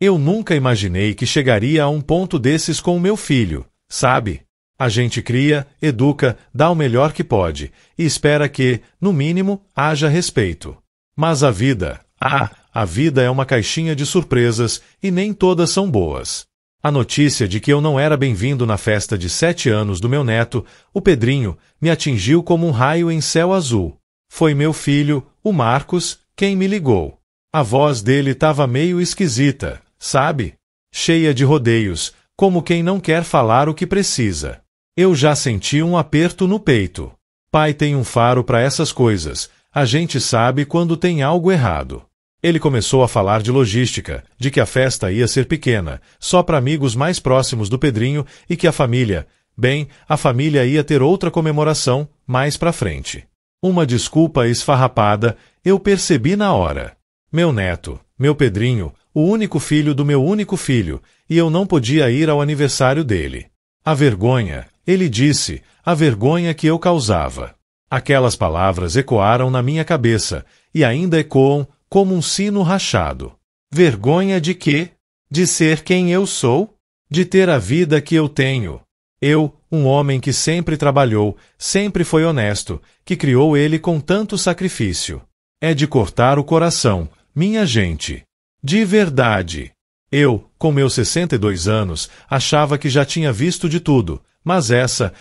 Eu nunca imaginei que chegaria a um ponto desses com o meu filho, sabe? A gente cria, educa, dá o melhor que pode, e espera que, no mínimo, haja respeito. Mas a vida é uma caixinha de surpresas e nem todas são boas. A notícia de que eu não era bem-vindo na festa de 7 anos do meu neto, o Pedrinho, me atingiu como um raio em céu azul. Foi meu filho, o Marcos, quem me ligou. A voz dele estava meio esquisita, sabe? Cheia de rodeios, como quem não quer falar o que precisa. Eu já senti um aperto no peito. Pai tem um faro para essas coisas. A gente sabe quando tem algo errado. Ele começou a falar de logística, de que a festa ia ser pequena, só para amigos mais próximos do Pedrinho e que a família ia ter outra comemoração mais para frente. Uma desculpa esfarrapada, eu percebi na hora. Meu neto, meu Pedrinho, o único filho do meu único filho, e eu não podia ir ao aniversário dele. A vergonha, ele disse, a vergonha que eu causava. Aquelas palavras ecoaram na minha cabeça, e ainda ecoam como um sino rachado. Vergonha de quê? De ser quem eu sou? De ter a vida que eu tenho? Eu, um homem que sempre trabalhou, sempre foi honesto, que criou ele com tanto sacrifício. É de cortar o coração, minha gente. De verdade. Eu, com meus 62 anos, achava que já tinha visto de tudo, mas essa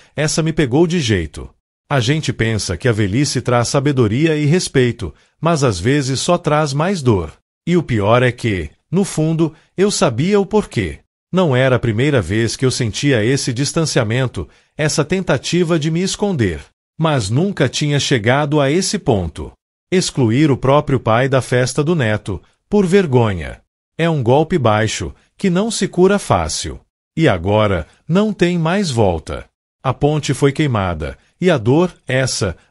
me pegou de jeito. A gente pensa que a velhice traz sabedoria e respeito, mas às vezes só traz mais dor. E o pior é que, no fundo, eu sabia o porquê. Não era a primeira vez que eu sentia esse distanciamento, essa tentativa de me esconder. Mas nunca tinha chegado a esse ponto. Excluir o próprio pai da festa do neto, por vergonha. É um golpe baixo, que não se cura fácil. E agora, não tem mais volta. A ponte foi queimada, e a dor,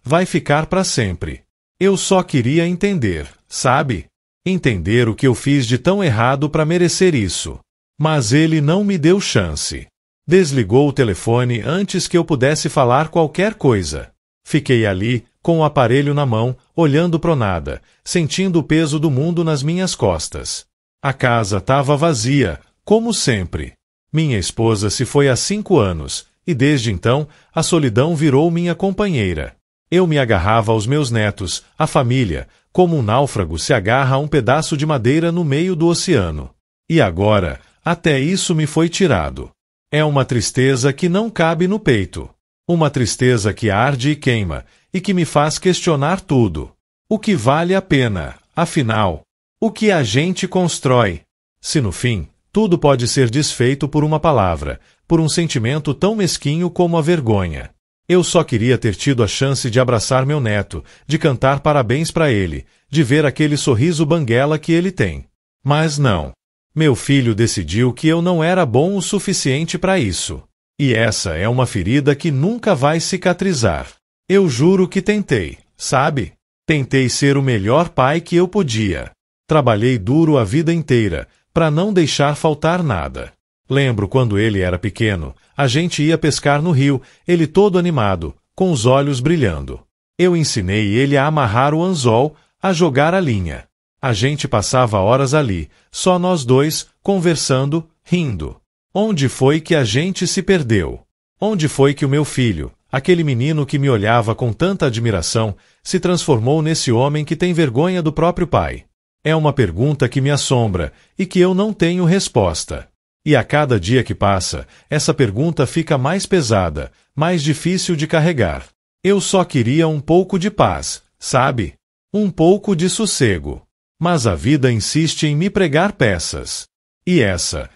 vai ficar para sempre. Eu só queria entender, sabe? Entender o que eu fiz de tão errado para merecer isso. Mas ele não me deu chance. Desligou o telefone antes que eu pudesse falar qualquer coisa. Fiquei ali, com o aparelho na mão, olhando pro nada, sentindo o peso do mundo nas minhas costas. A casa estava vazia, como sempre. Minha esposa se foi há 5 anos, e desde então, a solidão virou minha companheira. Eu me agarrava aos meus netos, à família, como um náufrago se agarra a um pedaço de madeira no meio do oceano. E agora, até isso me foi tirado. É uma tristeza que não cabe no peito. Uma tristeza que arde e queima, e que me faz questionar tudo. O que vale a pena, afinal? O que a gente constrói? Se no fim, tudo pode ser desfeito por uma palavra, por um sentimento tão mesquinho como a vergonha. Eu só queria ter tido a chance de abraçar meu neto, de cantar parabéns para ele, de ver aquele sorriso banguela que ele tem. Mas não. Meu filho decidiu que eu não era bom o suficiente para isso. E essa é uma ferida que nunca vai cicatrizar. Eu juro que tentei, sabe? Tentei ser o melhor pai que eu podia. Trabalhei duro a vida inteira, para não deixar faltar nada. Lembro quando ele era pequeno, a gente ia pescar no rio, ele todo animado, com os olhos brilhando. Eu ensinei ele a amarrar o anzol, a jogar a linha. A gente passava horas ali, só nós dois, conversando, rindo. Onde foi que a gente se perdeu? Onde foi que o meu filho, aquele menino que me olhava com tanta admiração, se transformou nesse homem que tem vergonha do próprio pai? É uma pergunta que me assombra e que eu não tenho resposta. E a cada dia que passa, essa pergunta fica mais pesada, mais difícil de carregar. Eu só queria um pouco de paz, sabe? Um pouco de sossego. Mas a vida insiste em me pregar peças. E essa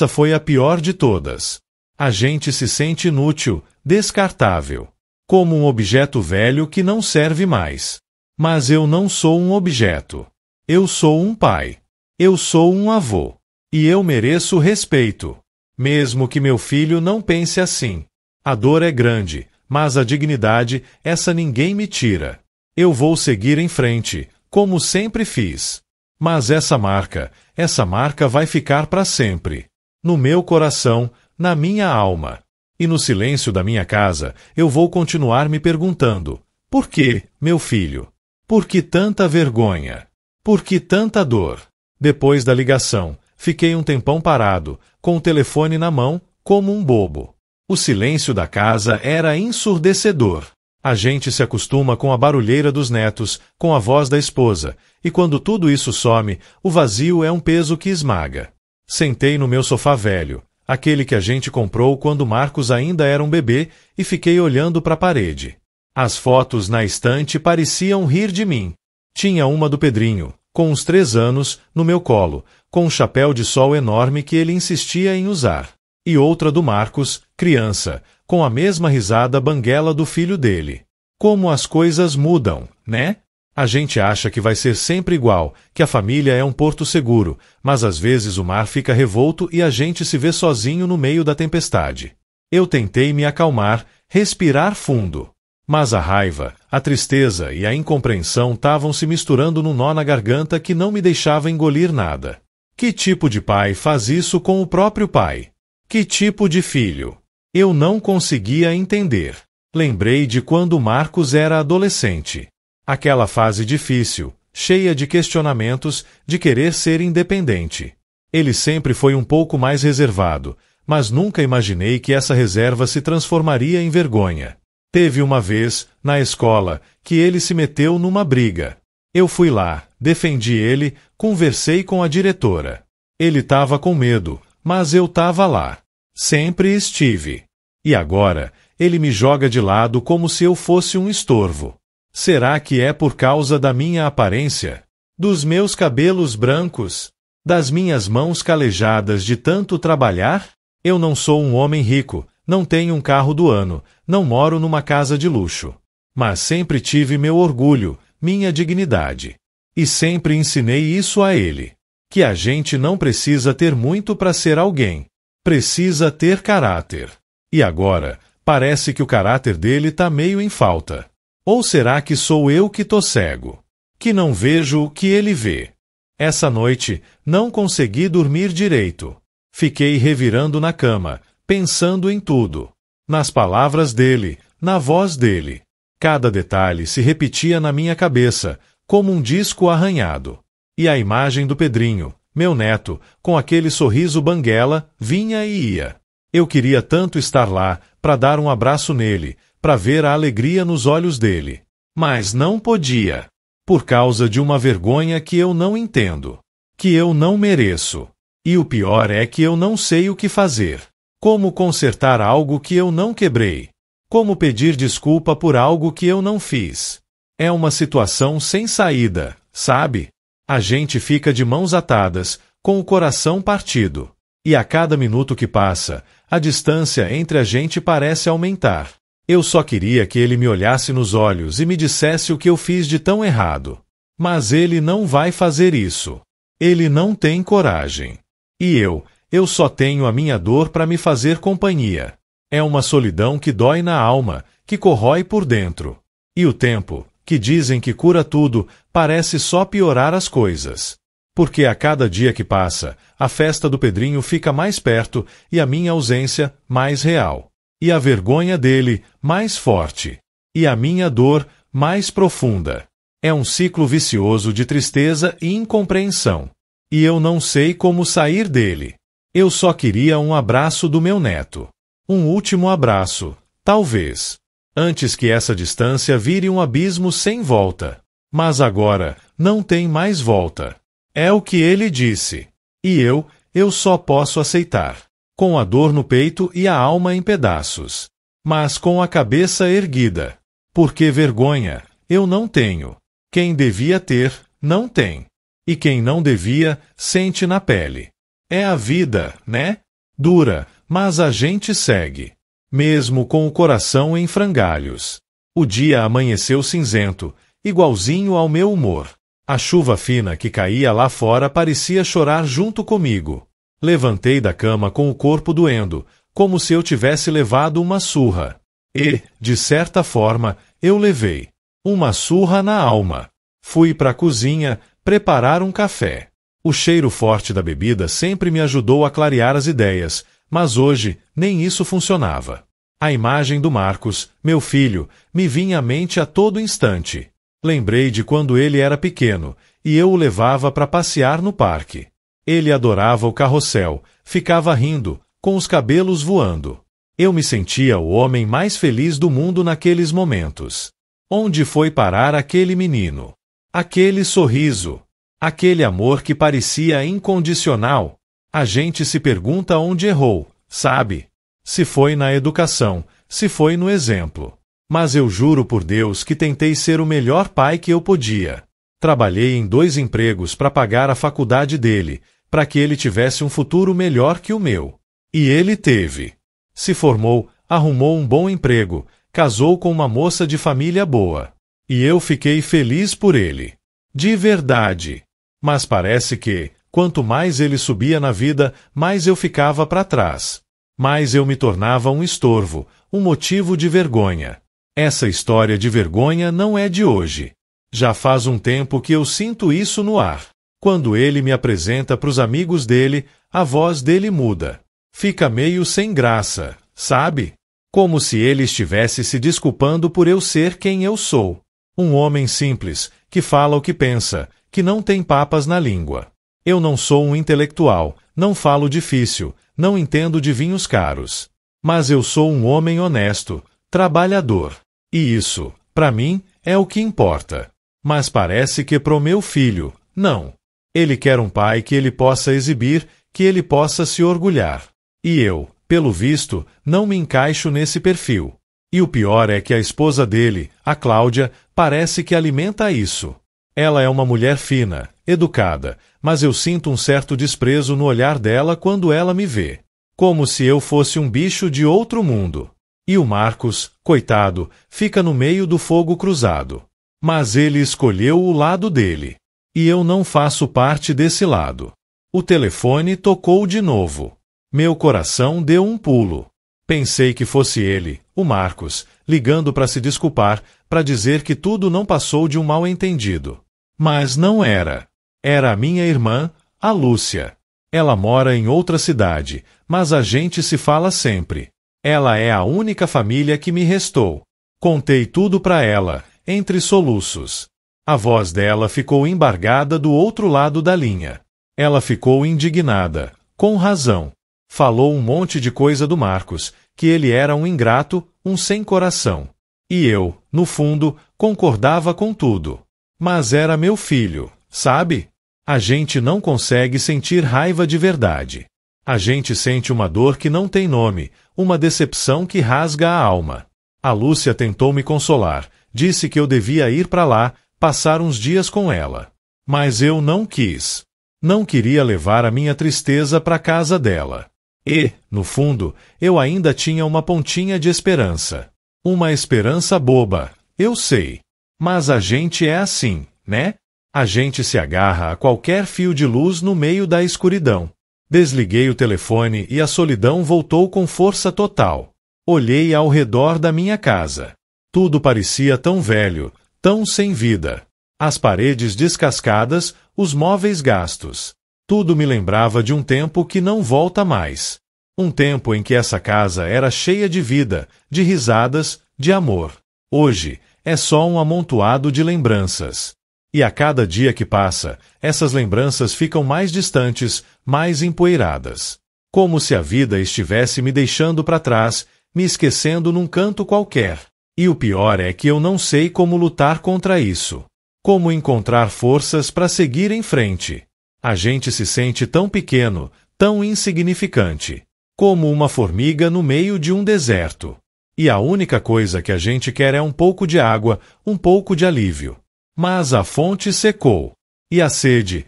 foi a pior de todas. A gente se sente inútil, descartável. Como um objeto velho que não serve mais. Mas eu não sou um objeto. Eu sou um pai. Eu sou um avô. E eu mereço respeito. Mesmo que meu filho não pense assim. A dor é grande, mas a dignidade, essa ninguém me tira. Eu vou seguir em frente, como sempre fiz. Mas essa marca vai ficar para sempre. No meu coração, na minha alma. E no silêncio da minha casa, eu vou continuar me perguntando: por que, meu filho? Por que tanta vergonha? Por que tanta dor? Depois da ligação, Fiquei um tempão parado, com o telefone na mão, como um bobo. O silêncio da casa era ensurdecedor. A gente se acostuma com a barulheira dos netos, com a voz da esposa, e quando tudo isso some, o vazio é um peso que esmaga. Sentei no meu sofá velho, aquele que a gente comprou quando Marcos ainda era um bebê, e fiquei olhando para a parede. As fotos na estante pareciam rir de mim. Tinha uma do Pedrinho, com uns 3 anos, no meu colo, com um chapéu de sol enorme que ele insistia em usar. E outra do Marcos, criança, com a mesma risada banguela do filho dele. Como as coisas mudam, né? A gente acha que vai ser sempre igual, que a família é um porto seguro, mas às vezes o mar fica revolto e a gente se vê sozinho no meio da tempestade. Eu tentei me acalmar, respirar fundo. Mas a raiva, a tristeza e a incompreensão estavam se misturando num nó na garganta que não me deixava engolir nada. Que tipo de pai faz isso com o próprio pai? Que tipo de filho? Eu não conseguia entender. Lembrei de quando Marcos era adolescente. Aquela fase difícil, cheia de questionamentos, de querer ser independente. Ele sempre foi um pouco mais reservado, mas nunca imaginei que essa reserva se transformaria em vergonha. Teve uma vez, na escola, que ele se meteu numa briga. Eu fui lá, defendi ele, conversei com a diretora. Ele estava com medo, mas eu estava lá. Sempre estive. E agora, ele me joga de lado como se eu fosse um estorvo. Será que é por causa da minha aparência? Dos meus cabelos brancos? Das minhas mãos calejadas de tanto trabalhar? Eu não sou um homem rico, não tenho um carro do ano, não moro numa casa de luxo. Mas sempre tive meu orgulho, minha dignidade. E sempre ensinei isso a ele. Que a gente não precisa ter muito para ser alguém. Precisa ter caráter. E agora, parece que o caráter dele tá meio em falta. Ou será que sou eu que tô cego? Que não vejo o que ele vê? Essa noite, não consegui dormir direito. Fiquei revirando na cama, pensando em tudo. Nas palavras dele, na voz dele. Cada detalhe se repetia na minha cabeça, como um disco arranhado. E a imagem do Pedrinho, meu neto, com aquele sorriso banguela, vinha e ia. Eu queria tanto estar lá, para dar um abraço nele, para ver a alegria nos olhos dele. Mas não podia. Por causa de uma vergonha que eu não entendo. Que eu não mereço. E o pior é que eu não sei o que fazer. Como consertar algo que eu não quebrei? Como pedir desculpa por algo que eu não fiz? É uma situação sem saída, sabe? A gente fica de mãos atadas, com o coração partido. E a cada minuto que passa, a distância entre a gente parece aumentar. Eu só queria que ele me olhasse nos olhos e me dissesse o que eu fiz de tão errado. Mas ele não vai fazer isso. Ele não tem coragem. E eu só tenho a minha dor para me fazer companhia. É uma solidão que dói na alma, que corrói por dentro. E o tempo, que dizem que cura tudo, parece só piorar as coisas. Porque a cada dia que passa, a festa do Pedrinho fica mais perto e a minha ausência mais real. E a vergonha dele mais forte. E a minha dor mais profunda. É um ciclo vicioso de tristeza e incompreensão. E eu não sei como sair dele. Eu só queria um abraço do meu neto. Um último abraço, talvez. Antes que essa distância vire um abismo sem volta. Mas agora, não tem mais volta. É o que ele disse. E eu só posso aceitar. Com a dor no peito e a alma em pedaços. Mas com a cabeça erguida. Porque vergonha, eu não tenho. Quem devia ter, não tem. E quem não devia, sente na pele. É a vida, né? Dura, mas a gente segue. Mesmo com o coração em frangalhos. O dia amanheceu cinzento, igualzinho ao meu humor. A chuva fina que caía lá fora parecia chorar junto comigo. Levantei da cama com o corpo doendo, como se eu tivesse levado uma surra. E, de certa forma, eu levei. Uma surra na alma. Fui para a cozinha preparar um café. O cheiro forte da bebida sempre me ajudou a clarear as ideias, mas hoje nem isso funcionava. A imagem do Marcos, meu filho, me vinha à mente a todo instante. Lembrei de quando ele era pequeno, e eu o levava para passear no parque. Ele adorava o carrossel, ficava rindo, com os cabelos voando. Eu me sentia o homem mais feliz do mundo naqueles momentos. Onde foi parar aquele menino? Aquele sorriso? Aquele amor que parecia incondicional? A gente se pergunta onde errou, sabe? Se foi na educação, se foi no exemplo. Mas eu juro por Deus que tentei ser o melhor pai que eu podia. Trabalhei em 2 empregos para pagar a faculdade dele, para que ele tivesse um futuro melhor que o meu. E ele teve. Se formou, arrumou um bom emprego, casou com uma moça de família boa. E eu fiquei feliz por ele. De verdade. Mas parece que, quanto mais ele subia na vida, mais eu ficava para trás. Mais eu me tornava um estorvo, um motivo de vergonha. Essa história de vergonha não é de hoje. Já faz um tempo que eu sinto isso no ar. Quando ele me apresenta para os amigos dele, a voz dele muda. Fica meio sem graça, sabe? Como se ele estivesse se desculpando por eu ser quem eu sou. Um homem simples, que fala o que pensa, que não tem papas na língua. Eu não sou um intelectual, não falo difícil, não entendo de vinhos caros. Mas eu sou um homem honesto, trabalhador. E isso, para mim, é o que importa. Mas parece que pro meu filho, não. Ele quer um pai que ele possa exibir, que ele possa se orgulhar. E eu, pelo visto, não me encaixo nesse perfil. E o pior é que a esposa dele, a Cláudia, parece que alimenta isso. Ela é uma mulher fina, educada, mas eu sinto um certo desprezo no olhar dela quando ela me vê. Como se eu fosse um bicho de outro mundo. E o Marcos, coitado, fica no meio do fogo cruzado. Mas ele escolheu o lado dele. E eu não faço parte desse lado. O telefone tocou de novo. Meu coração deu um pulo. Pensei que fosse ele, o Marcos, ligando para se desculpar, para dizer que tudo não passou de um mal-entendido. Mas não era. Era a minha irmã, a Lúcia. Ela mora em outra cidade, mas a gente se fala sempre. Ela é a única família que me restou. Contei tudo para ela, entre soluços. A voz dela ficou embargada do outro lado da linha. Ela ficou indignada, com razão. Falou um monte de coisa do Marcos, que ele era um ingrato, um sem coração. E eu, no fundo, concordava com tudo. Mas era meu filho, sabe? A gente não consegue sentir raiva de verdade. A gente sente uma dor que não tem nome, uma decepção que rasga a alma. A Lúcia tentou me consolar, disse que eu devia ir para lá, passar uns dias com ela. Mas eu não quis. Não queria levar a minha tristeza para casa dela. E, no fundo, eu ainda tinha uma pontinha de esperança. Uma esperança boba, eu sei. Mas a gente é assim, né? A gente se agarra a qualquer fio de luz no meio da escuridão. Desliguei o telefone e a solidão voltou com força total. Olhei ao redor da minha casa. Tudo parecia tão velho, tão sem vida. As paredes descascadas, os móveis gastos. Tudo me lembrava de um tempo que não volta mais. Um tempo em que essa casa era cheia de vida, de risadas, de amor. Hoje, é só um amontoado de lembranças. E a cada dia que passa, essas lembranças ficam mais distantes, mais empoeiradas. Como se a vida estivesse me deixando para trás, me esquecendo num canto qualquer. E o pior é que eu não sei como lutar contra isso. Como encontrar forças para seguir em frente. A gente se sente tão pequeno, tão insignificante. Como uma formiga no meio de um deserto. E a única coisa que a gente quer é um pouco de água, um pouco de alívio. Mas a fonte secou. E a sede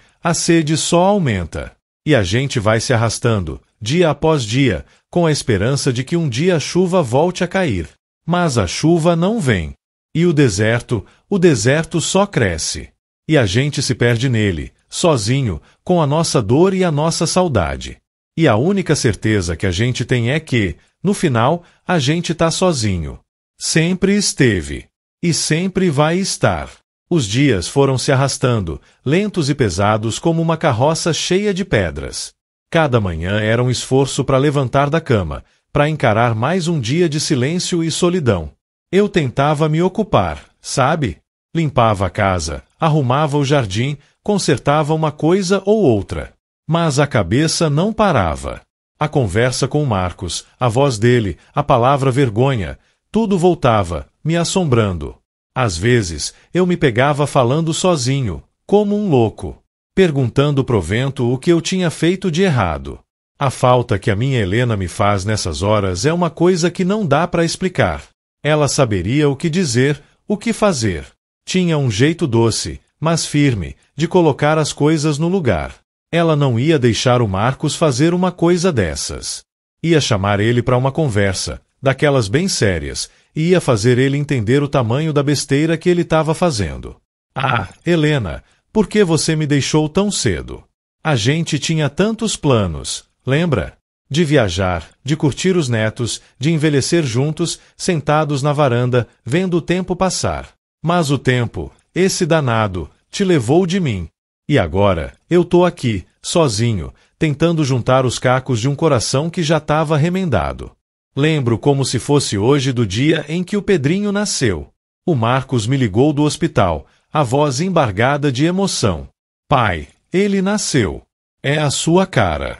só aumenta. E a gente vai se arrastando, dia após dia, com a esperança de que um dia a chuva volte a cair. Mas a chuva não vem. E o deserto só cresce. E a gente se perde nele, sozinho, com a nossa dor e a nossa saudade. E a única certeza que a gente tem é que, no final, a gente tá sozinho. Sempre esteve. E sempre vai estar. Os dias foram se arrastando, lentos e pesados como uma carroça cheia de pedras. Cada manhã era um esforço para levantar da cama, para encarar mais um dia de silêncio e solidão. Eu tentava me ocupar, sabe? Limpava a casa, arrumava o jardim, consertava uma coisa ou outra. Mas a cabeça não parava. A conversa com Marcos, a voz dele, a palavra vergonha, tudo voltava, me assombrando. Às vezes, eu me pegava falando sozinho, como um louco, perguntando provento o que eu tinha feito de errado. A falta que a minha Helena me faz nessas horas é uma coisa que não dá para explicar. Ela saberia o que dizer, o que fazer. Tinha um jeito doce, mas firme, de colocar as coisas no lugar. Ela não ia deixar o Marcos fazer uma coisa dessas. Ia chamar ele para uma conversa, daquelas bem sérias, e ia fazer ele entender o tamanho da besteira que ele estava fazendo. Ah, Helena, por que você me deixou tão cedo? A gente tinha tantos planos, lembra? De viajar, de curtir os netos, de envelhecer juntos, sentados na varanda, vendo o tempo passar. Mas o tempo, esse danado, te levou de mim. E agora, eu tô aqui, sozinho, tentando juntar os cacos de um coração que já estava remendado. Lembro como se fosse hoje do dia em que o Pedrinho nasceu. O Marcos me ligou do hospital, a voz embargada de emoção. Pai, ele nasceu. É a sua cara.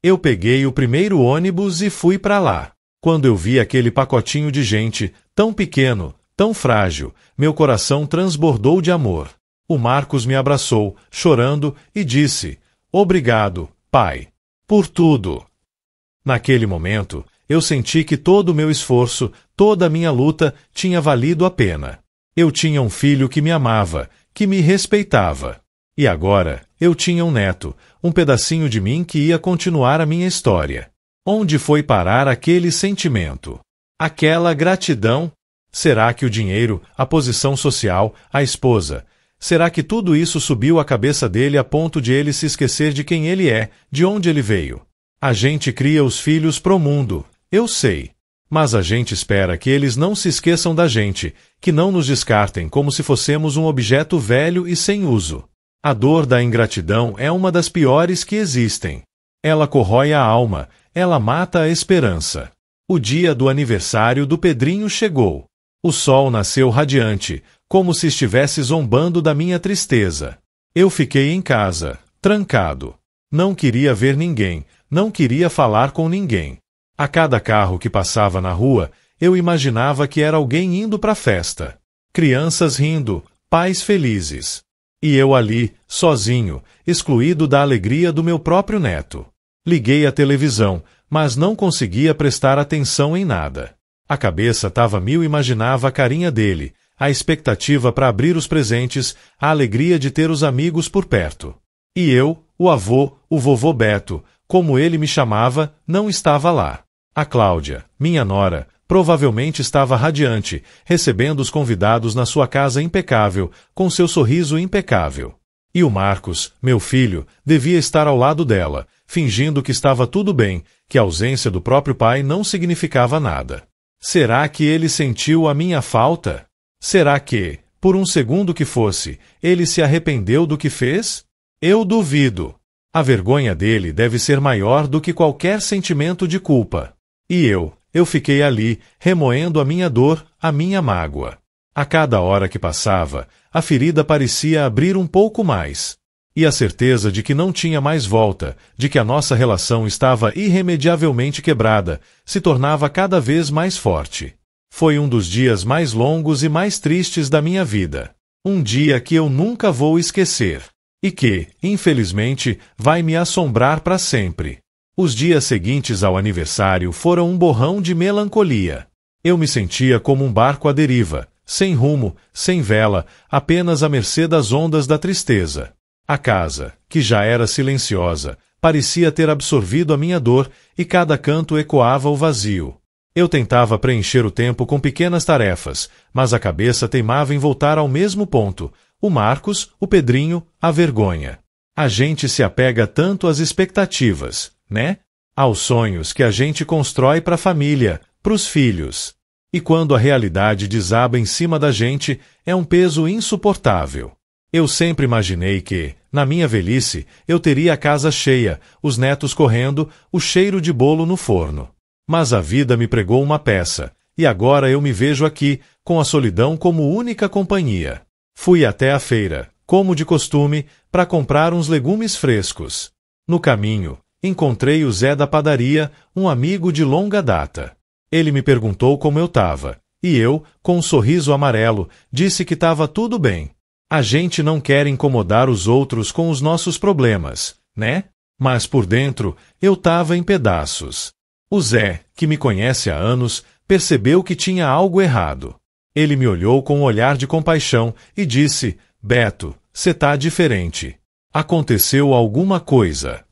Eu peguei o primeiro ônibus e fui para lá. Quando eu vi aquele pacotinho de gente, tão pequeno, tão frágil, meu coração transbordou de amor. O Marcos me abraçou, chorando, e disse: Obrigado, pai, por tudo. Naquele momento, eu senti que todo o meu esforço, toda a minha luta, tinha valido a pena. Eu tinha um filho que me amava, que me respeitava. E agora, eu tinha um neto, um pedacinho de mim que ia continuar a minha história. Onde foi parar aquele sentimento? Aquela gratidão? Será que o dinheiro, a posição social, a esposa... Será que tudo isso subiu à cabeça dele a ponto de ele se esquecer de quem ele é, de onde ele veio? A gente cria os filhos pro mundo, eu sei. Mas a gente espera que eles não se esqueçam da gente, que não nos descartem como se fossemos um objeto velho e sem uso. A dor da ingratidão é uma das piores que existem. Ela corrói a alma, ela mata a esperança. O dia do aniversário do Pedrinho chegou. O sol nasceu radiante, como se estivesse zombando da minha tristeza. Eu fiquei em casa, trancado. Não queria ver ninguém, não queria falar com ninguém. A cada carro que passava na rua, eu imaginava que era alguém indo para a festa. Crianças rindo, pais felizes. E eu ali, sozinho, excluído da alegria do meu próprio neto. Liguei a televisão, mas não conseguia prestar atenção em nada. A cabeça estava mil e imaginava a carinha dele, a expectativa para abrir os presentes, a alegria de ter os amigos por perto. E eu, o avô, o vovô Beto, como ele me chamava, não estava lá. A Cláudia, minha nora, provavelmente estava radiante, recebendo os convidados na sua casa impecável, com seu sorriso impecável. E o Marcos, meu filho, devia estar ao lado dela, fingindo que estava tudo bem, que a ausência do próprio pai não significava nada. Será que ele sentiu a minha falta? Será que, por um segundo que fosse, ele se arrependeu do que fez? Eu duvido. A vergonha dele deve ser maior do que qualquer sentimento de culpa. E eu fiquei ali, remoendo a minha dor, a minha mágoa. A cada hora que passava, a ferida parecia abrir um pouco mais. E a certeza de que não tinha mais volta, de que a nossa relação estava irremediavelmente quebrada, se tornava cada vez mais forte. Foi um dos dias mais longos e mais tristes da minha vida. Um dia que eu nunca vou esquecer. E que, infelizmente, vai me assombrar para sempre. Os dias seguintes ao aniversário foram um borrão de melancolia. Eu me sentia como um barco à deriva, sem rumo, sem vela, apenas à mercê das ondas da tristeza. A casa, que já era silenciosa, parecia ter absorvido a minha dor e cada canto ecoava o vazio. Eu tentava preencher o tempo com pequenas tarefas, mas a cabeça teimava em voltar ao mesmo ponto. O Marcos, o Pedrinho, a vergonha. A gente se apega tanto às expectativas, né? Aos sonhos que a gente constrói para a família, para os filhos. E quando a realidade desaba em cima da gente, é um peso insuportável. Eu sempre imaginei que, na minha velhice, eu teria a casa cheia, os netos correndo, o cheiro de bolo no forno. Mas a vida me pregou uma peça, e agora eu me vejo aqui, com a solidão como única companhia. Fui até a feira, como de costume, para comprar uns legumes frescos. No caminho, encontrei o Zé da padaria, um amigo de longa data. Ele me perguntou como eu estava, e eu, com um sorriso amarelo, disse que estava tudo bem. A gente não quer incomodar os outros com os nossos problemas, né? Mas por dentro, eu estava em pedaços. O Zé, que me conhece há anos, percebeu que tinha algo errado. Ele me olhou com um olhar de compaixão e disse: Beto, cê tá diferente. Aconteceu alguma coisa.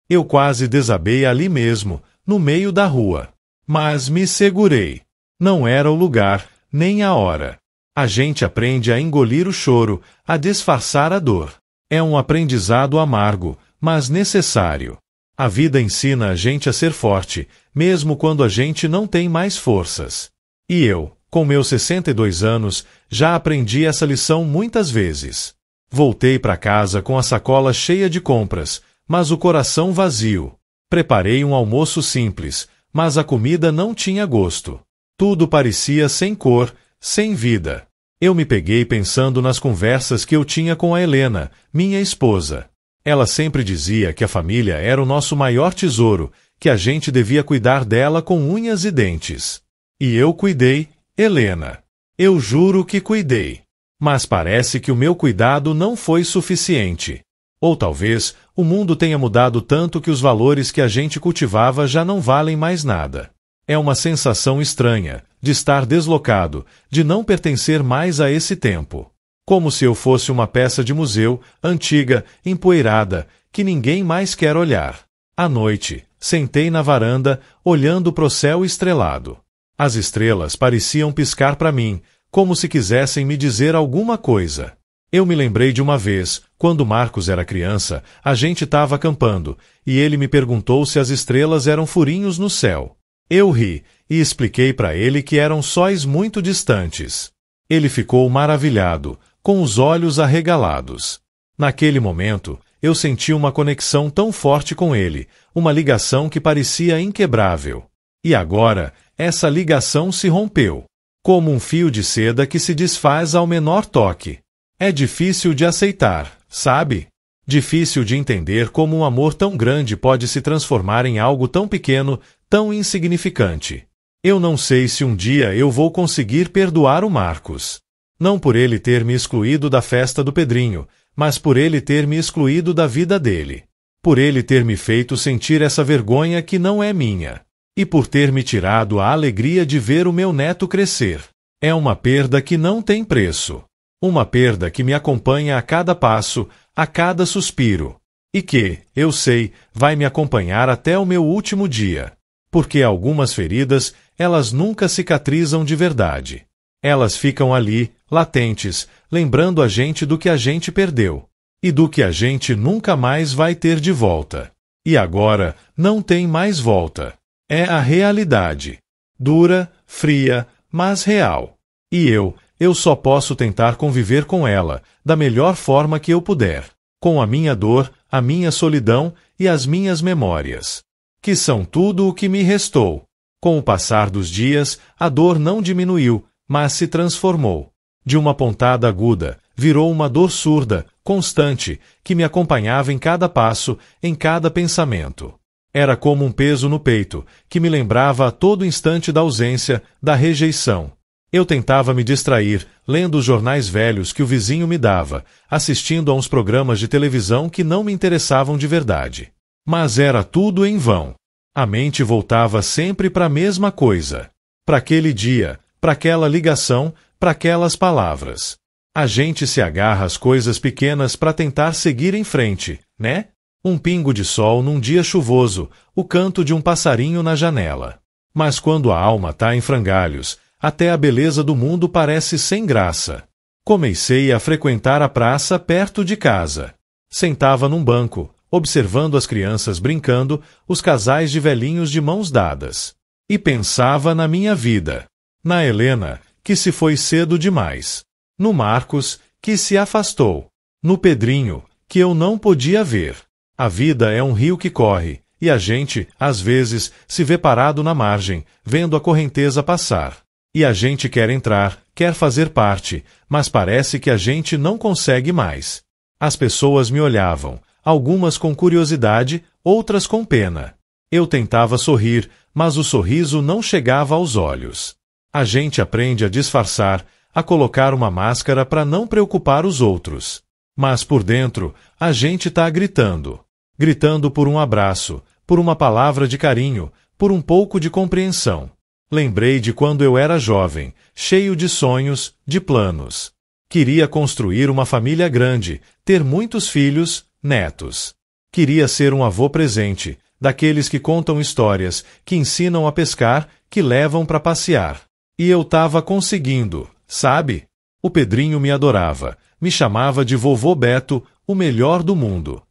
Eu quase desabei ali mesmo, no meio da rua. Mas me segurei. Não era o lugar, nem a hora. A gente aprende a engolir o choro, a disfarçar a dor. É um aprendizado amargo, mas necessário. A vida ensina a gente a ser forte, mesmo quando a gente não tem mais forças. E eu, com meus 62 anos, já aprendi essa lição muitas vezes. Voltei para casa com a sacola cheia de compras, mas o coração vazio. Preparei um almoço simples, mas a comida não tinha gosto. Tudo parecia sem cor, sem vida. Eu me peguei pensando nas conversas que eu tinha com a Helena, minha esposa. Ela sempre dizia que a família era o nosso maior tesouro, que a gente devia cuidar dela com unhas e dentes. E eu cuidei, Helena. Eu juro que cuidei. Mas parece que o meu cuidado não foi suficiente. Ou talvez o mundo tenha mudado tanto que os valores que a gente cultivava já não valem mais nada. É uma sensação estranha, de estar deslocado, de não pertencer mais a esse tempo. Como se eu fosse uma peça de museu, antiga, empoeirada, que ninguém mais quer olhar. À noite, sentei na varanda, olhando pro céu estrelado. As estrelas pareciam piscar para mim, como se quisessem me dizer alguma coisa. Eu me lembrei de uma vez, quando Marcos era criança, a gente estava acampando, e ele me perguntou se as estrelas eram furinhos no céu. Eu ri, e expliquei para ele que eram sóis muito distantes. Ele ficou maravilhado, com os olhos arregalados. Naquele momento, eu senti uma conexão tão forte com ele, uma ligação que parecia inquebrável. E agora, essa ligação se rompeu, como um fio de seda que se desfaz ao menor toque. É difícil de aceitar, sabe? Difícil de entender como um amor tão grande pode se transformar em algo tão pequeno, tão insignificante. Eu não sei se um dia eu vou conseguir perdoar o Marcos. Não por ele ter me excluído da festa do Pedrinho, mas por ele ter me excluído da vida dele. Por ele ter me feito sentir essa vergonha que não é minha. E por ter me tirado a alegria de ver o meu neto crescer. É uma perda que não tem preço. Uma perda que me acompanha a cada passo, a cada suspiro. E que, eu sei, vai me acompanhar até o meu último dia. Porque algumas feridas, elas nunca cicatrizam de verdade. Elas ficam ali, latentes, lembrando a gente do que a gente perdeu. E do que a gente nunca mais vai ter de volta. E agora, não tem mais volta. É a realidade. Dura, fria, mas real. E eu só posso tentar conviver com ela, da melhor forma que eu puder. Com a minha dor, a minha solidão e as minhas memórias. Que são tudo o que me restou. Com o passar dos dias, a dor não diminuiu, mas se transformou. De uma pontada aguda, virou uma dor surda, constante, que me acompanhava em cada passo, em cada pensamento. Era como um peso no peito, que me lembrava a todo instante da ausência, da rejeição. Eu tentava me distrair, lendo os jornais velhos que o vizinho me dava, assistindo a uns programas de televisão que não me interessavam de verdade. Mas era tudo em vão. A mente voltava sempre para a mesma coisa. Para aquele dia, para aquela ligação, para aquelas palavras. A gente se agarra às coisas pequenas para tentar seguir em frente, né? Um pingo de sol num dia chuvoso, o canto de um passarinho na janela. Mas quando a alma está em frangalhos, até a beleza do mundo parece sem graça. Comecei a frequentar a praça perto de casa. Sentava num banco, observando as crianças brincando, os casais de velhinhos de mãos dadas. E pensava na minha vida. Na Helena, que se foi cedo demais. No Marcos, que se afastou. No Pedrinho, que eu não podia ver. A vida é um rio que corre, e a gente, às vezes, se vê parado na margem, vendo a correnteza passar. E a gente quer entrar, quer fazer parte, mas parece que a gente não consegue mais. As pessoas me olhavam, algumas com curiosidade, outras com pena. Eu tentava sorrir, mas o sorriso não chegava aos olhos. A gente aprende a disfarçar, a colocar uma máscara para não preocupar os outros. Mas por dentro, a gente está gritando. Gritando por um abraço, por uma palavra de carinho, por um pouco de compreensão. Lembrei de quando eu era jovem, cheio de sonhos, de planos. Queria construir uma família grande, ter muitos filhos, netos. Queria ser um avô presente, daqueles que contam histórias, que ensinam a pescar, que levam para passear. E eu estava conseguindo, sabe? O Pedrinho me adorava, me chamava de vovô Beto, o melhor do mundo.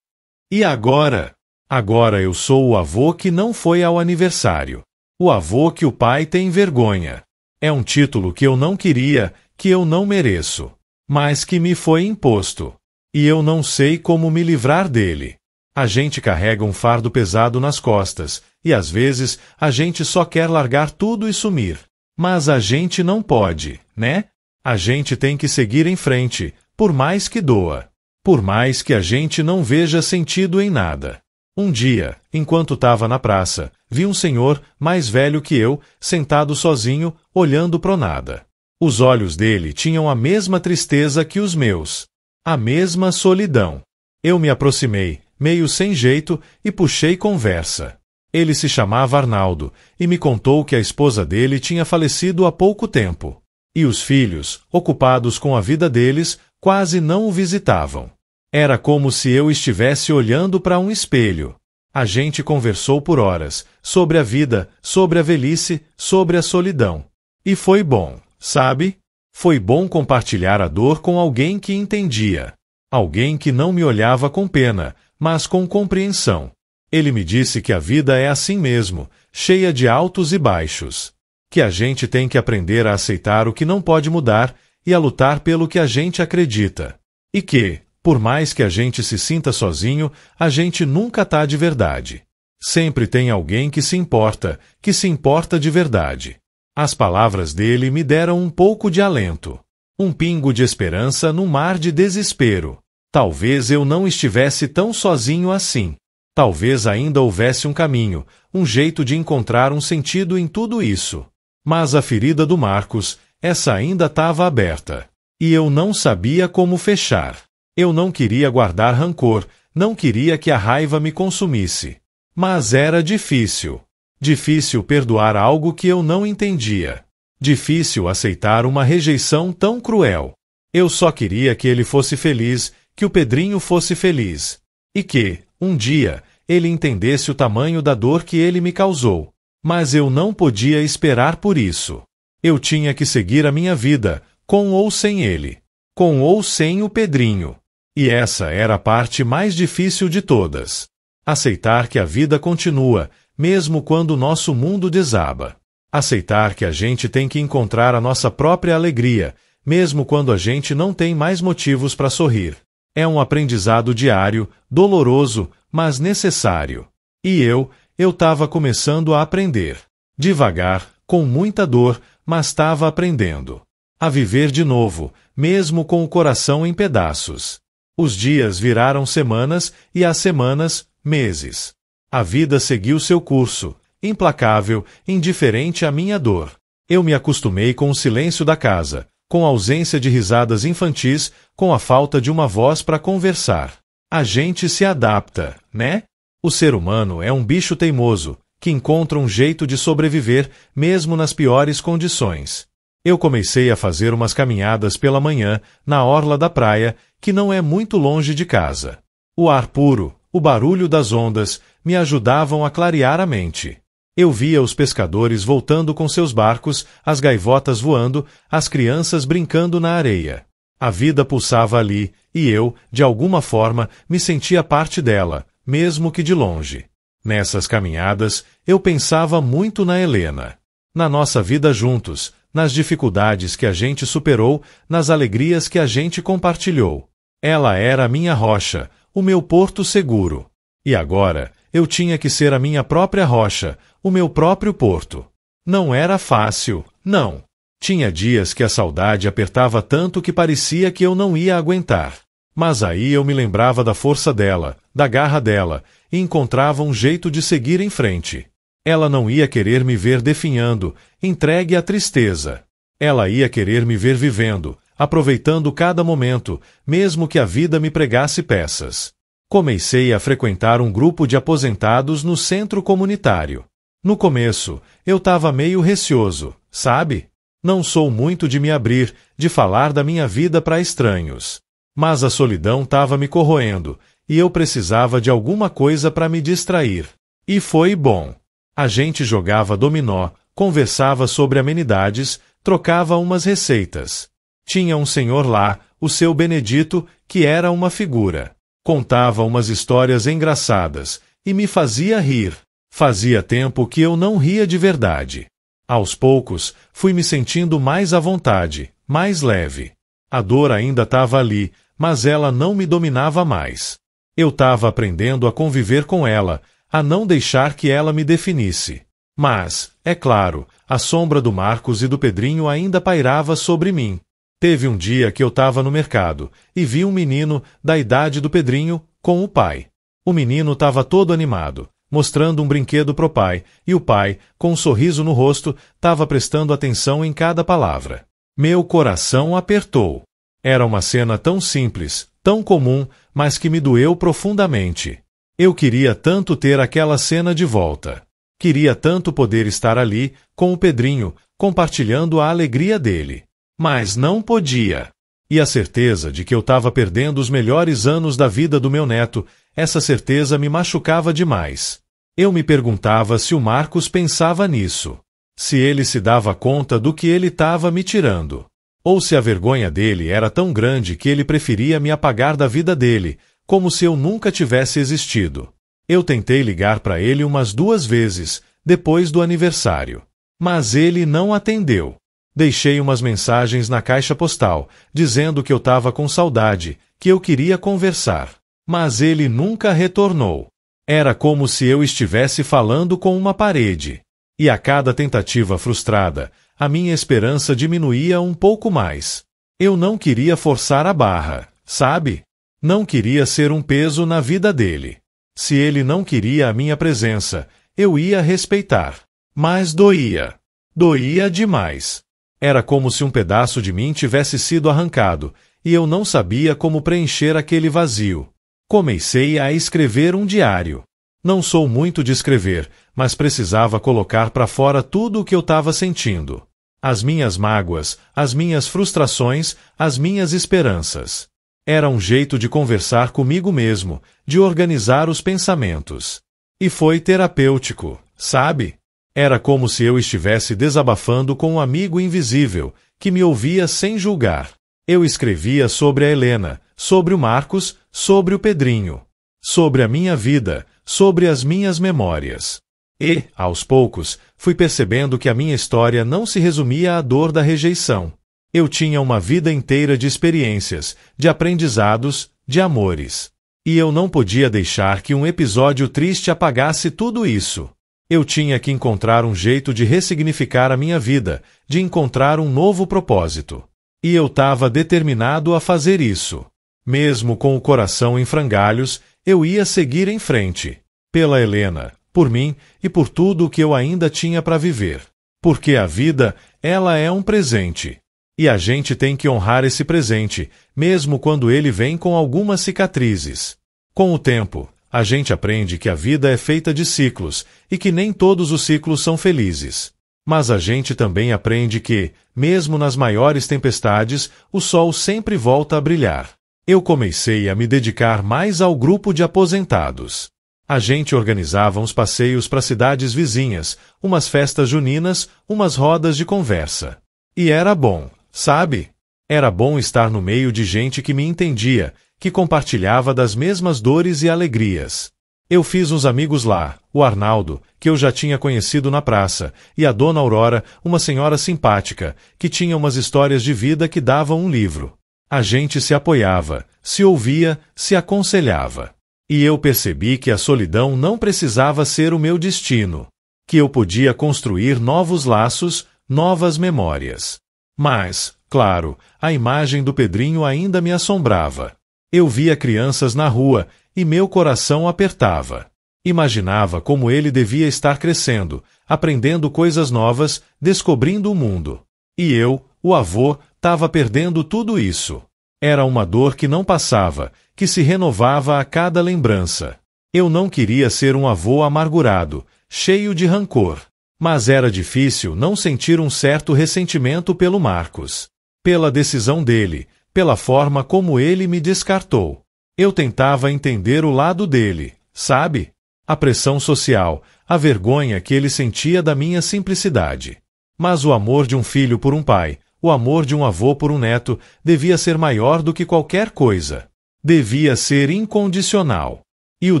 E agora? Agora eu sou o avô que não foi ao aniversário. O avô que o pai tem vergonha. É um título que eu não queria, que eu não mereço, mas que me foi imposto. E eu não sei como me livrar dele. A gente carrega um fardo pesado nas costas, e às vezes a gente só quer largar tudo e sumir. Mas a gente não pode, né? A gente tem que seguir em frente, por mais que doa. Por mais que a gente não veja sentido em nada. Um dia, enquanto estava na praça, vi um senhor, mais velho que eu, sentado sozinho, olhando pro nada. Os olhos dele tinham a mesma tristeza que os meus. A mesma solidão. Eu me aproximei, meio sem jeito, e puxei conversa. Ele se chamava Arnaldo, e me contou que a esposa dele tinha falecido há pouco tempo. E os filhos, ocupados com a vida deles, quase não o visitavam. Era como se eu estivesse olhando para um espelho. A gente conversou por horas, sobre a vida, sobre a velhice, sobre a solidão. E foi bom, sabe? Foi bom compartilhar a dor com alguém que entendia. Alguém que não me olhava com pena, mas com compreensão. Ele me disse que a vida é assim mesmo, cheia de altos e baixos. Que a gente tem que aprender a aceitar o que não pode mudar e a lutar pelo que a gente acredita. E que, por mais que a gente se sinta sozinho, a gente nunca tá de verdade. Sempre tem alguém que se importa de verdade. As palavras dele me deram um pouco de alento. Um pingo de esperança no mar de desespero. Talvez eu não estivesse tão sozinho assim. Talvez ainda houvesse um caminho, um jeito de encontrar um sentido em tudo isso. Mas a ferida do Marcos, essa ainda estava aberta. E eu não sabia como fechar. Eu não queria guardar rancor, não queria que a raiva me consumisse. Mas era difícil. Difícil perdoar algo que eu não entendia. Difícil aceitar uma rejeição tão cruel. Eu só queria que ele fosse feliz, que o Pedrinho fosse feliz. E que, um dia, ele entendesse o tamanho da dor que ele me causou. Mas eu não podia esperar por isso. Eu tinha que seguir a minha vida, com ou sem ele. Com ou sem o Pedrinho. E essa era a parte mais difícil de todas. Aceitar que a vida continua, mesmo quando o nosso mundo desaba. Aceitar que a gente tem que encontrar a nossa própria alegria, mesmo quando a gente não tem mais motivos para sorrir. É um aprendizado diário, doloroso, mas necessário. E eu estava começando a aprender. Devagar, com muita dor, mas estava aprendendo. A viver de novo, mesmo com o coração em pedaços. Os dias viraram semanas e as semanas, meses. A vida seguiu seu curso, implacável, indiferente à minha dor. Eu me acostumei com o silêncio da casa, com a ausência de risadas infantis, com a falta de uma voz para conversar. A gente se adapta, né? O ser humano é um bicho teimoso, que encontra um jeito de sobreviver mesmo nas piores condições. Eu comecei a fazer umas caminhadas pela manhã, na orla da praia, que não é muito longe de casa. O ar puro, o barulho das ondas, me ajudavam a clarear a mente. Eu via os pescadores voltando com seus barcos, as gaivotas voando, as crianças brincando na areia. A vida pulsava ali, e eu, de alguma forma, me sentia parte dela, mesmo que de longe. Nessas caminhadas, eu pensava muito na Helena. Na nossa vida juntos, nas dificuldades que a gente superou, nas alegrias que a gente compartilhou. Ela era a minha rocha, o meu porto seguro. E agora, eu tinha que ser a minha própria rocha, o meu próprio porto. Não era fácil, não. Tinha dias que a saudade apertava tanto que parecia que eu não ia aguentar. Mas aí eu me lembrava da força dela, da garra dela, e encontrava um jeito de seguir em frente. Ela não ia querer me ver definhando, entregue à tristeza. Ela ia querer me ver vivendo, aproveitando cada momento, mesmo que a vida me pregasse peças. Comecei a frequentar um grupo de aposentados no centro comunitário. No começo, eu estava meio receoso, sabe? Não sou muito de me abrir, de falar da minha vida para estranhos. Mas a solidão estava me corroendo, e eu precisava de alguma coisa para me distrair. E foi bom. A gente jogava dominó, conversava sobre amenidades, trocava umas receitas. Tinha um senhor lá, o seu Benedito, que era uma figura. Contava umas histórias engraçadas, e me fazia rir. Fazia tempo que eu não ria de verdade. Aos poucos, fui me sentindo mais à vontade, mais leve. A dor ainda estava ali, mas ela não me dominava mais. Eu estava aprendendo a conviver com ela, a não deixar que ela me definisse. Mas, é claro, a sombra do Marcos e do Pedrinho ainda pairava sobre mim. Teve um dia que eu estava no mercado, e vi um menino, da idade do Pedrinho, com o pai. O menino estava todo animado, mostrando um brinquedo pro pai, e o pai, com um sorriso no rosto, estava prestando atenção em cada palavra. Meu coração apertou. Era uma cena tão simples, tão comum, mas que me doeu profundamente. Eu queria tanto ter aquela cena de volta. Queria tanto poder estar ali, com o Pedrinho, compartilhando a alegria dele. Mas não podia. E a certeza de que eu estava perdendo os melhores anos da vida do meu neto, essa certeza me machucava demais. Eu me perguntava se o Marcos pensava nisso. Se ele se dava conta do que ele estava me tirando. Ou se a vergonha dele era tão grande que ele preferia me apagar da vida dele, como se eu nunca tivesse existido. Eu tentei ligar para ele umas 2 vezes, depois do aniversário. Mas ele não atendeu. Deixei umas mensagens na caixa postal, dizendo que eu estava com saudade, que eu queria conversar. Mas ele nunca retornou. Era como se eu estivesse falando com uma parede. E a cada tentativa frustrada, a minha esperança diminuía um pouco mais. Eu não queria forçar a barra, sabe? Não queria ser um peso na vida dele. Se ele não queria a minha presença, eu ia respeitar. Mas doía. Doía demais. Era como se um pedaço de mim tivesse sido arrancado, e eu não sabia como preencher aquele vazio. Comecei a escrever um diário. Não sou muito de escrever, mas precisava colocar para fora tudo o que eu estava sentindo. As minhas mágoas, as minhas frustrações, as minhas esperanças. Era um jeito de conversar comigo mesmo, de organizar os pensamentos. E foi terapêutico, sabe? Era como se eu estivesse desabafando com um amigo invisível, que me ouvia sem julgar. Eu escrevia sobre a Helena, sobre o Marcos, sobre o Pedrinho. Sobre a minha vida, sobre as minhas memórias. E, aos poucos, fui percebendo que a minha história não se resumia à dor da rejeição. Eu tinha uma vida inteira de experiências, de aprendizados, de amores. E eu não podia deixar que um episódio triste apagasse tudo isso. Eu tinha que encontrar um jeito de ressignificar a minha vida, de encontrar um novo propósito. E eu estava determinado a fazer isso. Mesmo com o coração em frangalhos, eu ia seguir em frente. Pela Helena, por mim e por tudo o que eu ainda tinha para viver. Porque a vida, ela é um presente. E a gente tem que honrar esse presente, mesmo quando ele vem com algumas cicatrizes. Com o tempo, a gente aprende que a vida é feita de ciclos e que nem todos os ciclos são felizes. Mas a gente também aprende que, mesmo nas maiores tempestades, o sol sempre volta a brilhar. Eu comecei a me dedicar mais ao grupo de aposentados. A gente organizava uns passeios para cidades vizinhas, umas festas juninas, umas rodas de conversa. E era bom, sabe? Era bom estar no meio de gente que me entendia, que compartilhava das mesmas dores e alegrias. Eu fiz uns amigos lá, o Arnaldo, que eu já tinha conhecido na praça, e a Dona Aurora, uma senhora simpática, que tinha umas histórias de vida que davam um livro. A gente se apoiava, se ouvia, se aconselhava. E eu percebi que a solidão não precisava ser o meu destino, que eu podia construir novos laços, novas memórias. Mas, claro, a imagem do Pedrinho ainda me assombrava. Eu via crianças na rua e meu coração apertava. Imaginava como ele devia estar crescendo, aprendendo coisas novas, descobrindo o mundo. E eu, o avô, estava perdendo tudo isso. Era uma dor que não passava, que se renovava a cada lembrança. Eu não queria ser um avô amargurado, cheio de rancor. Mas era difícil não sentir um certo ressentimento pelo Marcos. Pela decisão dele, pela forma como ele me descartou. Eu tentava entender o lado dele, sabe? A pressão social, a vergonha que ele sentia da minha simplicidade. Mas o amor de um filho por um pai, o amor de um avô por um neto, devia ser maior do que qualquer coisa. Devia ser incondicional. E o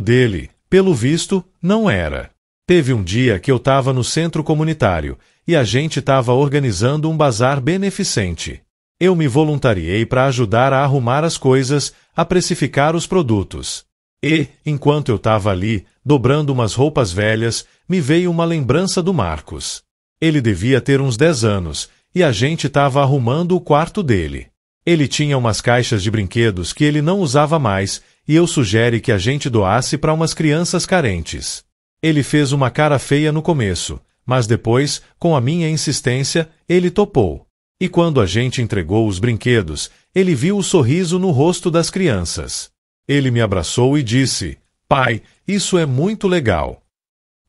dele, pelo visto, não era. Teve um dia que eu estava no centro comunitário, e a gente estava organizando um bazar beneficente. Eu me voluntariei para ajudar a arrumar as coisas, a precificar os produtos. E, enquanto eu estava ali, dobrando umas roupas velhas, me veio uma lembrança do Marcos. Ele devia ter uns 10 anos, e a gente estava arrumando o quarto dele. Ele tinha umas caixas de brinquedos que ele não usava mais, e eu sugeri que a gente doasse para umas crianças carentes. Ele fez uma cara feia no começo, mas depois, com a minha insistência, ele topou. E quando a gente entregou os brinquedos, ele viu o sorriso no rosto das crianças. Ele me abraçou e disse: "Pai, isso é muito legal."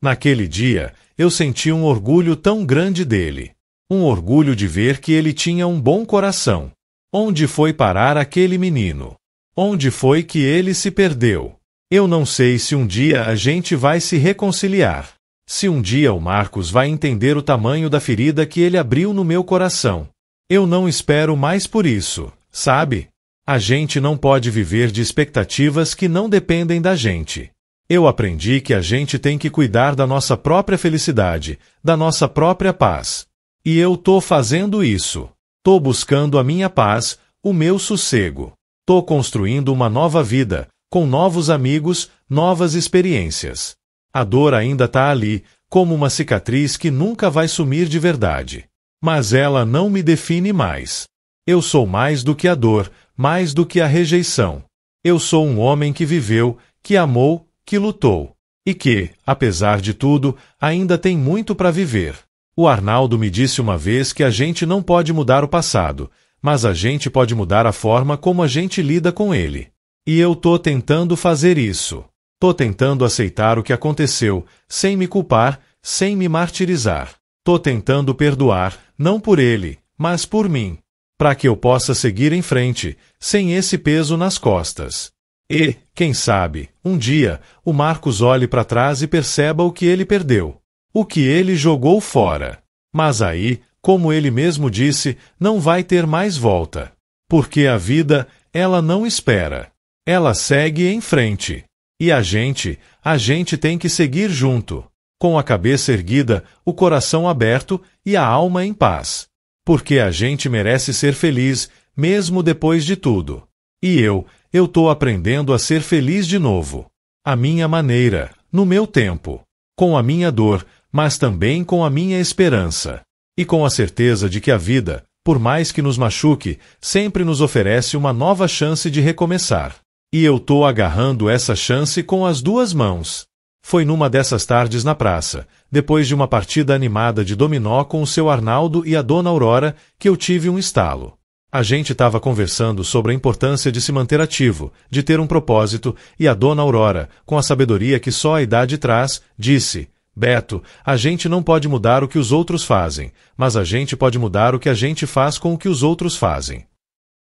Naquele dia, eu senti um orgulho tão grande dele. Um orgulho de ver que ele tinha um bom coração. Onde foi parar aquele menino? Onde foi que ele se perdeu? Eu não sei se um dia a gente vai se reconciliar. Se um dia o Marcos vai entender o tamanho da ferida que ele abriu no meu coração. Eu não espero mais por isso, sabe? A gente não pode viver de expectativas que não dependem da gente. Eu aprendi que a gente tem que cuidar da nossa própria felicidade, da nossa própria paz. E eu tô fazendo isso. Tô buscando a minha paz, o meu sossego. Tô construindo uma nova vida, com novos amigos, novas experiências. A dor ainda tá ali, como uma cicatriz que nunca vai sumir de verdade. Mas ela não me define mais. Eu sou mais do que a dor, mais do que a rejeição. Eu sou um homem que viveu, que amou, que lutou. E que, apesar de tudo, ainda tem muito para viver. O Arnaldo me disse uma vez que a gente não pode mudar o passado, mas a gente pode mudar a forma como a gente lida com ele. E eu tô tentando fazer isso. Tô tentando aceitar o que aconteceu, sem me culpar, sem me martirizar. Tô tentando perdoar, não por ele, mas por mim. Para que eu possa seguir em frente, sem esse peso nas costas. E, quem sabe, um dia, o Marcos olhe para trás e perceba o que ele perdeu. O que ele jogou fora. Mas aí, como ele mesmo disse, não vai ter mais volta. Porque a vida, ela não espera. Ela segue em frente. E a gente tem que seguir junto. Com a cabeça erguida, o coração aberto e a alma em paz. Porque a gente merece ser feliz, mesmo depois de tudo. E eu tô aprendendo a ser feliz de novo. À minha maneira, no meu tempo. Com a minha dor, mas também com a minha esperança. E com a certeza de que a vida, por mais que nos machuque, sempre nos oferece uma nova chance de recomeçar. E eu tô agarrando essa chance com as 2 mãos. Foi numa dessas tardes na praça, depois de uma partida animada de dominó com o seu Arnaldo e a dona Aurora, que eu tive um estalo. A gente estava conversando sobre a importância de se manter ativo, de ter um propósito, e a dona Aurora, com a sabedoria que só a idade traz, disse: "Beto, a gente não pode mudar o que os outros fazem, mas a gente pode mudar o que a gente faz com o que os outros fazem."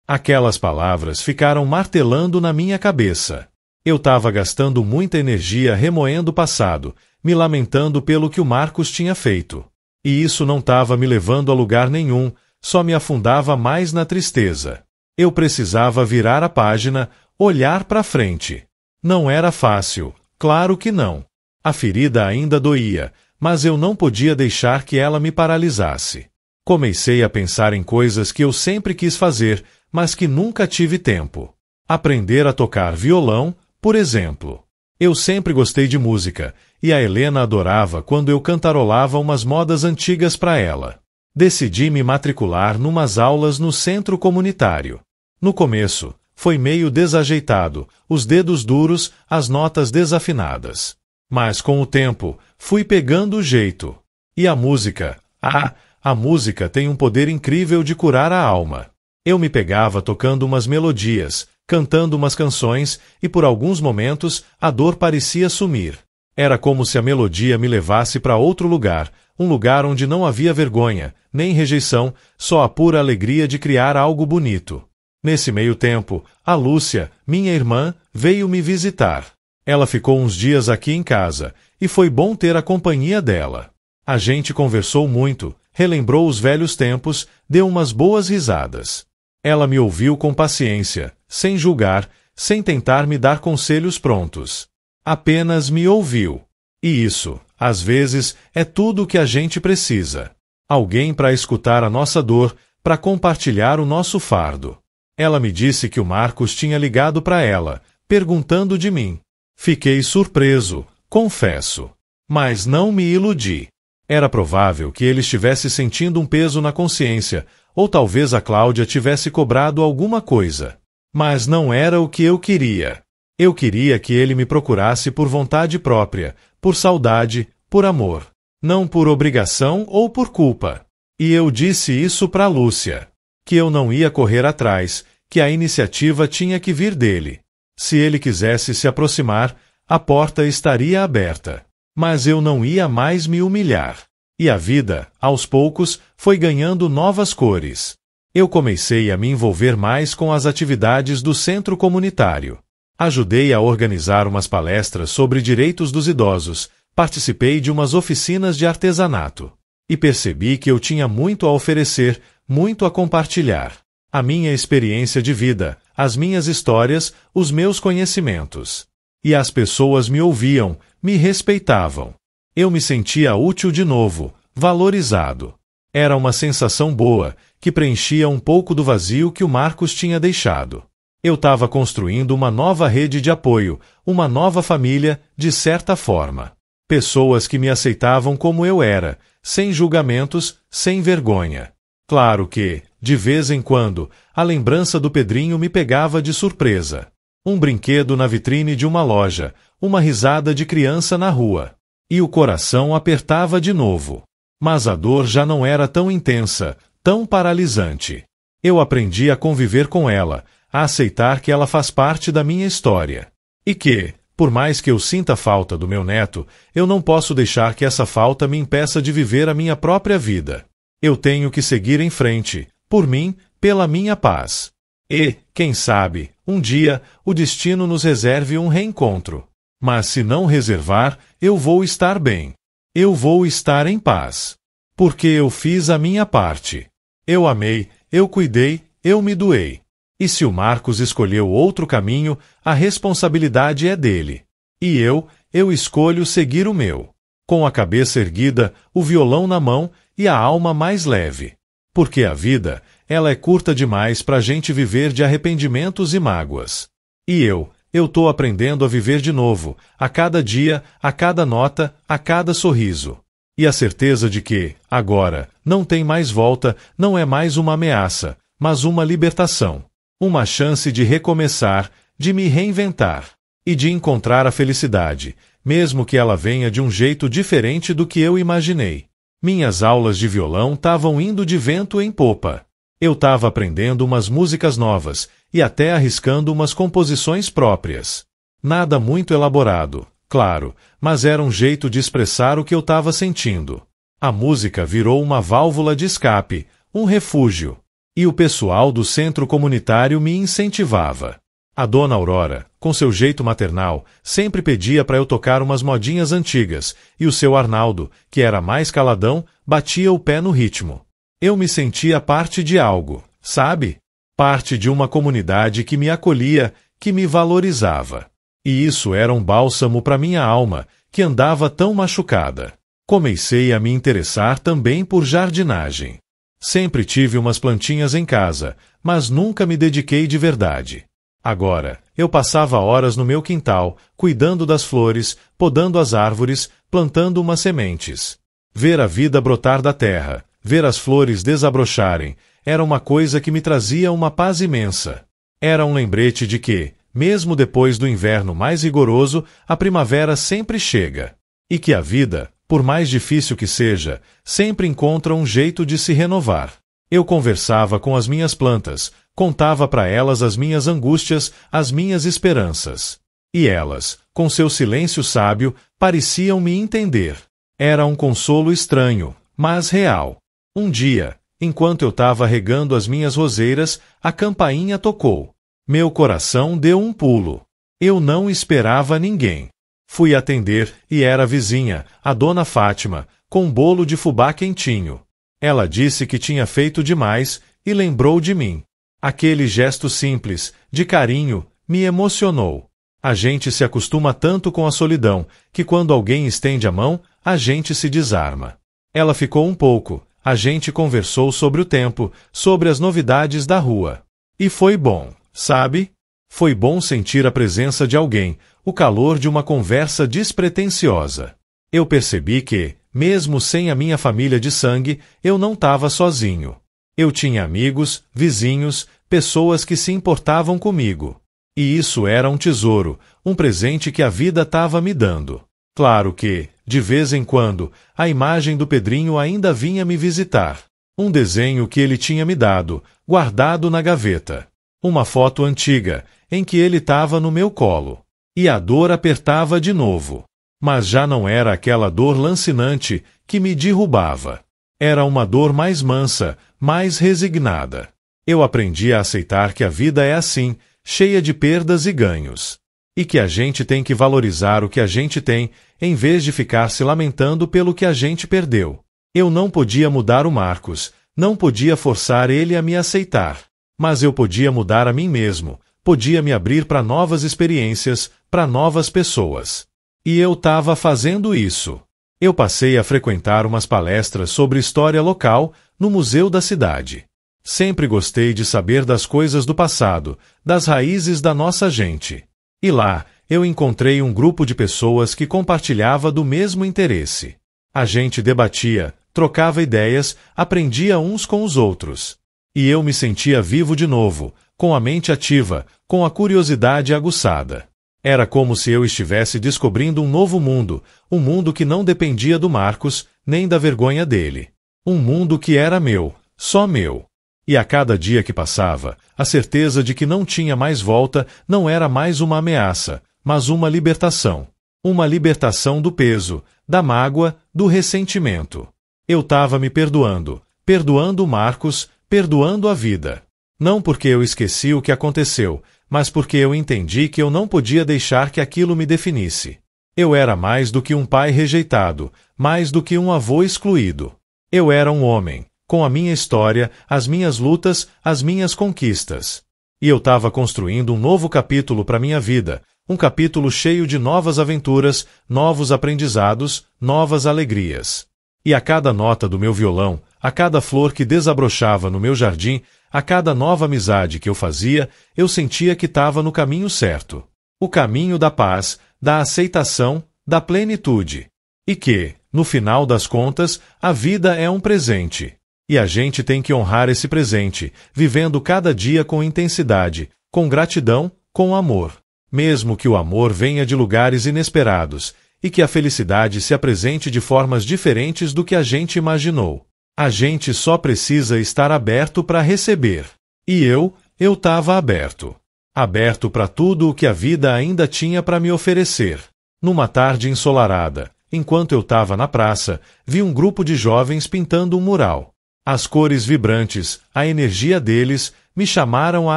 Aquelas palavras ficaram martelando na minha cabeça. Eu estava gastando muita energia remoendo o passado, me lamentando pelo que o Marcos tinha feito. E isso não estava me levando a lugar nenhum, só me afundava mais na tristeza. Eu precisava virar a página, olhar para frente. Não era fácil, claro que não. A ferida ainda doía, mas eu não podia deixar que ela me paralisasse. Comecei a pensar em coisas que eu sempre quis fazer, mas que nunca tive tempo. Aprender a tocar violão, por exemplo. Eu sempre gostei de música, e a Helena adorava quando eu cantarolava umas modas antigas para ela. Decidi me matricular numas aulas no centro comunitário. No começo, Foi meio desajeitado, os dedos duros, as notas desafinadas. Mas com o tempo, fui pegando o jeito. E a música? A música tem um poder incrível de curar a alma. Eu me pegava tocando umas melodias, cantando umas canções, e por alguns momentos a dor parecia sumir. Era como se a melodia me levasse para outro lugar, um lugar onde não havia vergonha, nem rejeição, só a pura alegria de criar algo bonito. Nesse meio tempo, a Lúcia, minha irmã, veio me visitar. Ela ficou uns dias aqui em casa, e foi bom ter a companhia dela. A gente conversou muito, relembrou os velhos tempos, deu umas boas risadas. Ela me ouviu com paciência, sem julgar, sem tentar me dar conselhos prontos. Apenas me ouviu. E isso, às vezes, é tudo o que a gente precisa. Alguém para escutar a nossa dor, para compartilhar o nosso fardo. Ela me disse que o Marcos tinha ligado para ela, perguntando de mim. Fiquei surpreso, confesso. Mas não me iludi. Era provável que ele estivesse sentindo um peso na consciência, ou talvez a Cláudia tivesse cobrado alguma coisa. Mas não era o que eu queria. Eu queria que ele me procurasse por vontade própria, por saudade, por amor. Não por obrigação ou por culpa. E eu disse isso para Lúcia. Que eu não ia correr atrás, que a iniciativa tinha que vir dele. Se ele quisesse se aproximar, a porta estaria aberta. Mas eu não ia mais me humilhar. E a vida, aos poucos, foi ganhando novas cores. Eu comecei a me envolver mais com as atividades do centro comunitário. Ajudei a organizar umas palestras sobre direitos dos idosos, participei de umas oficinas de artesanato. E percebi que eu tinha muito a oferecer, muito a compartilhar. A minha experiência de vida, as minhas histórias, os meus conhecimentos. E as pessoas me ouviam, me respeitavam. Eu me sentia útil de novo, valorizado. Era uma sensação boa, que preenchia um pouco do vazio que o Marcos tinha deixado. Eu estava construindo uma nova rede de apoio, uma nova família, de certa forma. Pessoas que me aceitavam como eu era, sem julgamentos, sem vergonha. Claro que, de vez em quando, a lembrança do Pedrinho me pegava de surpresa. Um brinquedo na vitrine de uma loja, uma risada de criança na rua. E o coração apertava de novo. Mas a dor já não era tão intensa, tão paralisante. Eu aprendi a conviver com ela, a aceitar que ela faz parte da minha história. E que, por mais que eu sinta falta do meu neto, eu não posso deixar que essa falta me impeça de viver a minha própria vida. Eu tenho que seguir em frente, por mim, pela minha paz. E, quem sabe, um dia, o destino nos reserve um reencontro. Mas se não reservar, eu vou estar bem. Eu vou estar em paz. Porque eu fiz a minha parte. Eu amei, eu cuidei, eu me doei. E se o Marcos escolheu outro caminho, a responsabilidade é dele. E eu escolho seguir o meu. Com a cabeça erguida, o violão na mão e a alma mais leve. Porque a vida, ela é curta demais para a gente viver de arrependimentos e mágoas. E eu tô aprendendo a viver de novo, a cada dia, a cada nota, a cada sorriso. E a certeza de que, agora, não tem mais volta, não é mais uma ameaça, mas uma libertação. Uma chance de recomeçar, de me reinventar. E de encontrar a felicidade, mesmo que ela venha de um jeito diferente do que eu imaginei. Minhas aulas de violão estavam indo de vento em popa. Eu estava aprendendo umas músicas novas, e até arriscando umas composições próprias. Nada muito elaborado, claro, mas era um jeito de expressar o que eu estava sentindo. A música virou uma válvula de escape, um refúgio. E o pessoal do centro comunitário me incentivava. A dona Aurora, com seu jeito maternal, sempre pedia para eu tocar umas modinhas antigas, e o seu Arnaldo, que era mais caladão, batia o pé no ritmo. Eu me sentia parte de algo, sabe? Parte de uma comunidade que me acolhia, que me valorizava. E isso era um bálsamo para minha alma, que andava tão machucada. Comecei a me interessar também por jardinagem. Sempre tive umas plantinhas em casa, mas nunca me dediquei de verdade. Agora, eu passava horas no meu quintal, cuidando das flores, podando as árvores, plantando umas sementes. Ver a vida brotar da terra, ver as flores desabrocharem, era uma coisa que me trazia uma paz imensa. Era um lembrete de que, mesmo depois do inverno mais rigoroso, a primavera sempre chega. E que a vida, por mais difícil que seja, sempre encontra um jeito de se renovar. Eu conversava com as minhas plantas, contava para elas as minhas angústias, as minhas esperanças. E elas, com seu silêncio sábio, pareciam me entender. Era um consolo estranho, mas real. Um dia, enquanto eu estava regando as minhas roseiras, a campainha tocou. Meu coração deu um pulo. Eu não esperava ninguém. Fui atender e era a vizinha, a dona Fátima, com um bolo de fubá quentinho. Ela disse que tinha feito demais e lembrou de mim. Aquele gesto simples, de carinho, me emocionou. A gente se acostuma tanto com a solidão, que quando alguém estende a mão, a gente se desarma. Ela ficou um pouco, a gente conversou sobre o tempo, sobre as novidades da rua. E foi bom, sabe? Foi bom sentir a presença de alguém, o calor de uma conversa despretensiosa. Eu percebi que, mesmo sem a minha família de sangue, eu não estava sozinho. Eu tinha amigos, vizinhos, pessoas que se importavam comigo. E isso era um tesouro, um presente que a vida estava me dando. Claro que, de vez em quando, a imagem do Pedrinho ainda vinha me visitar. Um desenho que ele tinha me dado, guardado na gaveta. Uma foto antiga, em que ele estava no meu colo. E a dor apertava de novo. Mas já não era aquela dor lancinante que me derrubava. Era uma dor mais mansa, mais resignada. Eu aprendi a aceitar que a vida é assim, cheia de perdas e ganhos. E que a gente tem que valorizar o que a gente tem, em vez de ficar se lamentando pelo que a gente perdeu. Eu não podia mudar o Marcos, não podia forçar ele a me aceitar. Mas eu podia mudar a mim mesmo, podia me abrir para novas experiências, para novas pessoas. E eu estava fazendo isso. Eu passei a frequentar umas palestras sobre história local no museu da cidade. Sempre gostei de saber das coisas do passado, das raízes da nossa gente. E lá, eu encontrei um grupo de pessoas que compartilhava do mesmo interesse. A gente debatia, trocava ideias, aprendia uns com os outros. E eu me sentia vivo de novo, com a mente ativa, com a curiosidade aguçada. Era como se eu estivesse descobrindo um novo mundo, um mundo que não dependia do Marcos, nem da vergonha dele. Um mundo que era meu, só meu. E a cada dia que passava, a certeza de que não tinha mais volta não era mais uma ameaça, mas uma libertação. Uma libertação do peso, da mágoa, do ressentimento. Eu estava me perdoando, perdoando o Marcos, perdoando a vida. Não porque eu esqueci o que aconteceu, mas porque eu entendi que eu não podia deixar que aquilo me definisse. Eu era mais do que um pai rejeitado, mais do que um avô excluído. Eu era um homem, com a minha história, as minhas lutas, as minhas conquistas. E eu estava construindo um novo capítulo para minha vida, um capítulo cheio de novas aventuras, novos aprendizados, novas alegrias. E a cada nota do meu violão, a cada flor que desabrochava no meu jardim, a cada nova amizade que eu fazia, eu sentia que estava no caminho certo. O caminho da paz, da aceitação, da plenitude. E que, no final das contas, a vida é um presente. E a gente tem que honrar esse presente, vivendo cada dia com intensidade, com gratidão, com amor. Mesmo que o amor venha de lugares inesperados, e que a felicidade se apresente de formas diferentes do que a gente imaginou. A gente só precisa estar aberto para receber. E eu estava aberto. Aberto para tudo o que a vida ainda tinha para me oferecer. Numa tarde ensolarada, enquanto eu estava na praça, vi um grupo de jovens pintando um mural. As cores vibrantes, a energia deles, me chamaram a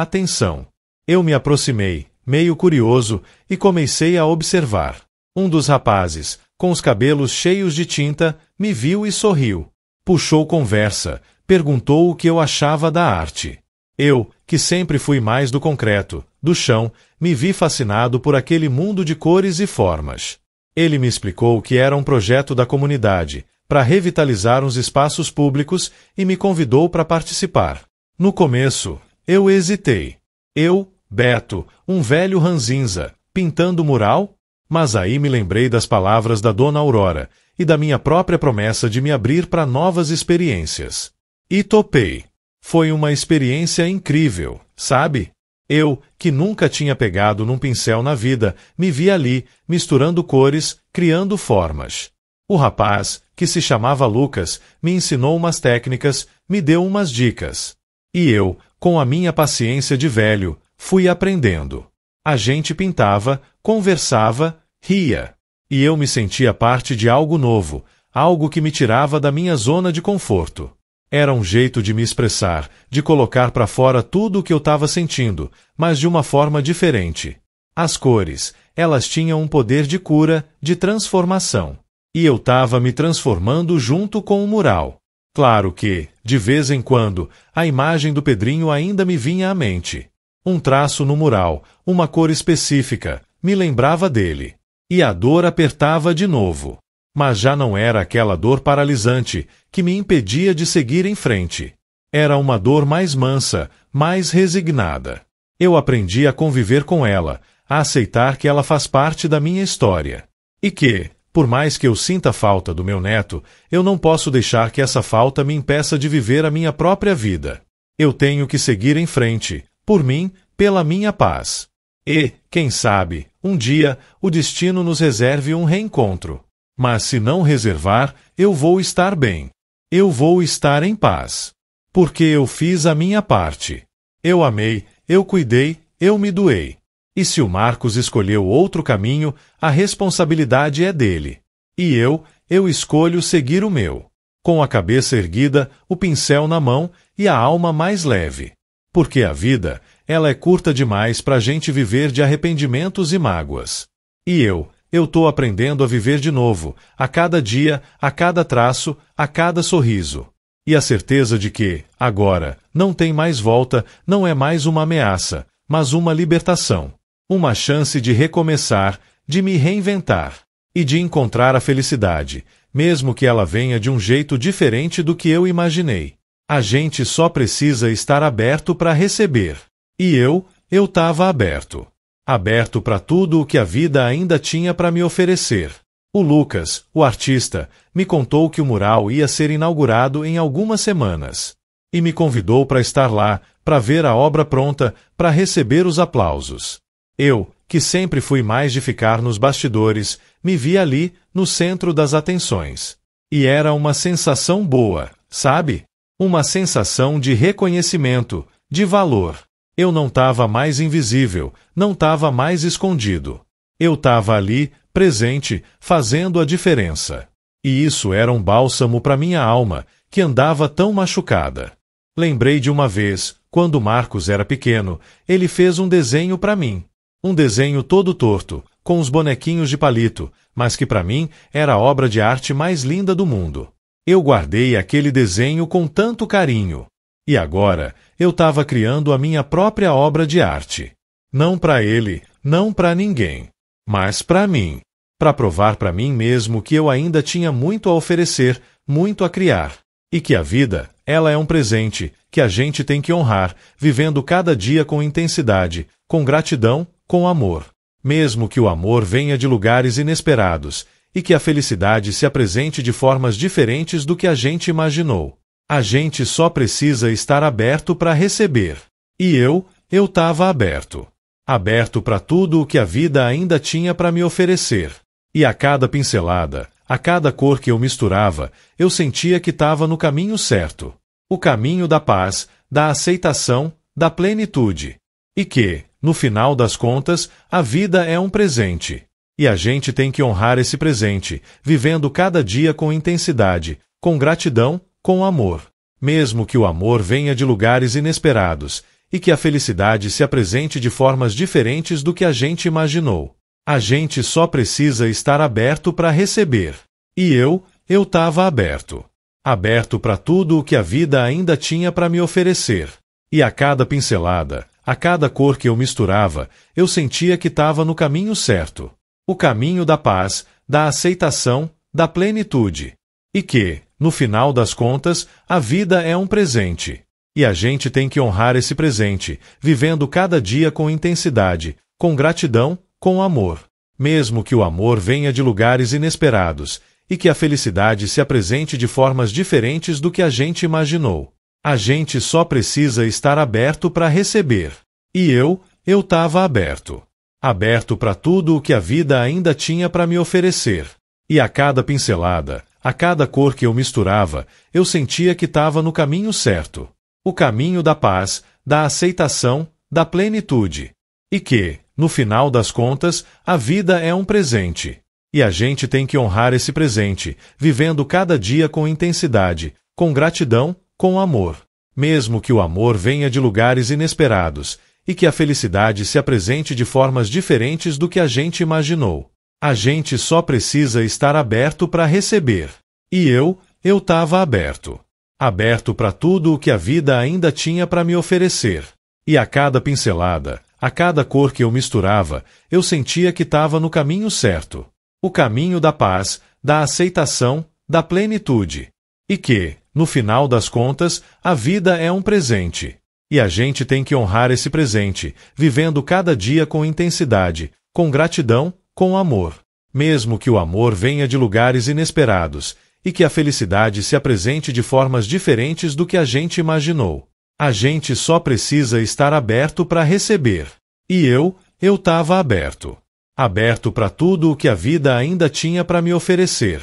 atenção. Eu me aproximei, meio curioso, e comecei a observar. Um dos rapazes, com os cabelos cheios de tinta, me viu e sorriu. Puxou conversa, perguntou o que eu achava da arte. Eu, que sempre fui mais do concreto, do chão, me vi fascinado por aquele mundo de cores e formas. Ele me explicou que era um projeto da comunidade, para revitalizar uns espaços públicos, e me convidou para participar. No começo, eu hesitei. Eu, Beto, um velho ranzinza, pintando mural? Mas aí me lembrei das palavras da Dona Aurora e da minha própria promessa de me abrir para novas experiências. E topei. Foi uma experiência incrível, sabe? Eu, que nunca tinha pegado num pincel na vida, me vi ali, misturando cores, criando formas. O rapaz, que se chamava Lucas, me ensinou umas técnicas, me deu umas dicas. E eu, com a minha paciência de velho, fui aprendendo. A gente pintava, conversava, ria. E eu me sentia parte de algo novo, algo que me tirava da minha zona de conforto. Era um jeito de me expressar, de colocar para fora tudo o que eu estava sentindo, mas de uma forma diferente. As cores, elas tinham um poder de cura, de transformação. E eu estava me transformando junto com o mural. Claro que, de vez em quando, a imagem do Pedrinho ainda me vinha à mente. Um traço no mural, uma cor específica, me lembrava dele. E a dor apertava de novo. Mas já não era aquela dor paralisante que me impedia de seguir em frente. Era uma dor mais mansa, mais resignada. Eu aprendi a conviver com ela, a aceitar que ela faz parte da minha história. E que, por mais que eu sinta falta do meu neto, eu não posso deixar que essa falta me impeça de viver a minha própria vida. Eu tenho que seguir em frente, por mim, pela minha paz. E, quem sabe, um dia, o destino nos reserve um reencontro. Mas se não reservar, eu vou estar bem. Eu vou estar em paz. Porque eu fiz a minha parte. Eu amei, eu cuidei, eu me doei. E se o Marcos escolheu outro caminho, a responsabilidade é dele. E eu escolho seguir o meu. Com a cabeça erguida, o pincel na mão e a alma mais leve. Porque a vida, ela é curta demais para a gente viver de arrependimentos e mágoas. E eu tô aprendendo a viver de novo, a cada dia, a cada traço, a cada sorriso. E a certeza de que, agora, não tem mais volta, não é mais uma ameaça, mas uma libertação. Uma chance de recomeçar, de me reinventar. E de encontrar a felicidade, mesmo que ela venha de um jeito diferente do que eu imaginei. A gente só precisa estar aberto para receber. E eu estava aberto. Aberto para tudo o que a vida ainda tinha para me oferecer. O Lucas, o artista, me contou que o mural ia ser inaugurado em algumas semanas. E me convidou para estar lá, para ver a obra pronta, para receber os aplausos. Eu, que sempre fui mais de ficar nos bastidores, me vi ali, no centro das atenções. E era uma sensação boa, sabe? Uma sensação de reconhecimento, de valor. Eu não estava mais invisível, não estava mais escondido. Eu estava ali, presente, fazendo a diferença. E isso era um bálsamo para minha alma, que andava tão machucada. Lembrei de uma vez, quando Marcos era pequeno, ele fez um desenho para mim. Um desenho todo torto, com os bonequinhos de palito, mas que para mim era a obra de arte mais linda do mundo. Eu guardei aquele desenho com tanto carinho. E agora, eu estava criando a minha própria obra de arte. Não para ele, não para ninguém, mas para mim. Para provar para mim mesmo que eu ainda tinha muito a oferecer, muito a criar. E que a vida, ela é um presente, que a gente tem que honrar, vivendo cada dia com intensidade, com gratidão, com amor. Mesmo que o amor venha de lugares inesperados, e que a felicidade se apresente de formas diferentes do que a gente imaginou. A gente só precisa estar aberto para receber. E eu estava aberto. Aberto para tudo o que a vida ainda tinha para me oferecer. E a cada pincelada, a cada cor que eu misturava, eu sentia que estava no caminho certo. O caminho da paz, da aceitação, da plenitude. E que, no final das contas, a vida é um presente. E a gente tem que honrar esse presente, vivendo cada dia com intensidade, com gratidão, com amor. Mesmo que o amor venha de lugares inesperados, e que a felicidade se apresente de formas diferentes do que a gente imaginou. A gente só precisa estar aberto para receber. E eu estava aberto. Aberto para tudo o que a vida ainda tinha para me oferecer. E a cada pincelada, a cada cor que eu misturava, eu sentia que estava no caminho certo. O caminho da paz, da aceitação, da plenitude. E que, no final das contas, a vida é um presente. E a gente tem que honrar esse presente, vivendo cada dia com intensidade, com gratidão, com amor. Mesmo que o amor venha de lugares inesperados, e que a felicidade se apresente de formas diferentes do que a gente imaginou. A gente só precisa estar aberto para receber. E eu estava aberto. Aberto para tudo o que a vida ainda tinha para me oferecer. E a cada pincelada, a cada cor que eu misturava, eu sentia que estava no caminho certo. O caminho da paz, da aceitação, da plenitude. E que, no final das contas, a vida é um presente. E a gente tem que honrar esse presente, vivendo cada dia com intensidade, com gratidão, com amor. Mesmo que o amor venha de lugares inesperados, e que a felicidade se apresente de formas diferentes do que a gente imaginou. A gente só precisa estar aberto para receber. E eu estava aberto. Aberto para tudo o que a vida ainda tinha para me oferecer. E a cada pincelada, a cada cor que eu misturava, eu sentia que estava no caminho certo. O caminho da paz, da aceitação, da plenitude. E que, no final das contas, a vida é um presente. E a gente tem que honrar esse presente, vivendo cada dia com intensidade, com gratidão, com amor. Mesmo que o amor venha de lugares inesperados, e que a felicidade se apresente de formas diferentes do que a gente imaginou. A gente só precisa estar aberto para receber. E eu estava aberto. Aberto para tudo o que a vida ainda tinha para me oferecer.